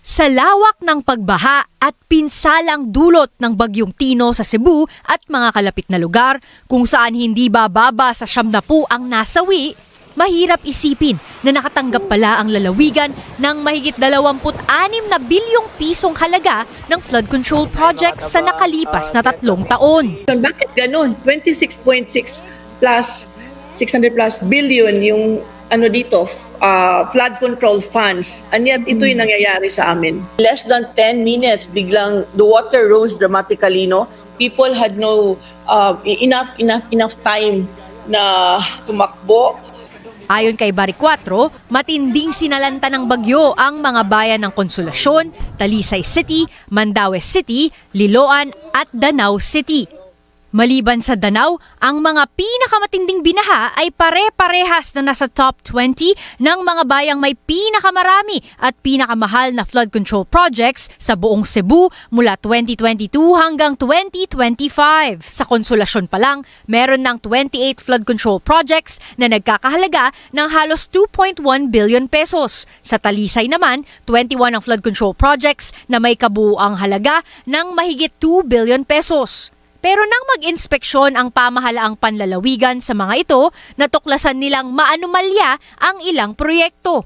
Sa lawak ng pagbaha at pinsalang dulot ng Bagyong Tino sa Cebu at mga kalapit na lugar kung saan hindi bababa sa 70 ang nasawi, mahirap isipin na nakatanggap pala ang lalawigan ng mahigit 26 na bilyong pisong halaga ng flood control projects sa nakalipas na 3 taon. Bakit ganun? 26.6 plus 600 plus billion yung dito, flood control funds. And yet, ito yung nangyayari sa amin. Less than 10 minutes, biglang the water rose dramatically, no? People had no enough time na tumakbo. Ayon kay Barry 4, matinding sinalanta ng bagyo ang mga bayan ng Consolacion, Talisay City, Mandaue City, Liloan at Danao City. Maliban sa Danao, ang mga pinakamatinding binaha ay pare-parehas na nasa top 20 ng mga bayang may pinakamarami at pinakamahal na flood control projects sa buong Cebu mula 2022 hanggang 2025. Sa Consolacion pa lang, meron ng 28 flood control projects na nagkakahalaga ng halos 2.1 billion pesos. Sa Talisay naman, 21 ang flood control projects na may kabuuang halaga ng mahigit 2 billion pesos. Pero nang mag-inspeksyon ang pamahalaang panlalawigan sa mga ito, natuklasan nilang maanomalya ang ilang proyekto.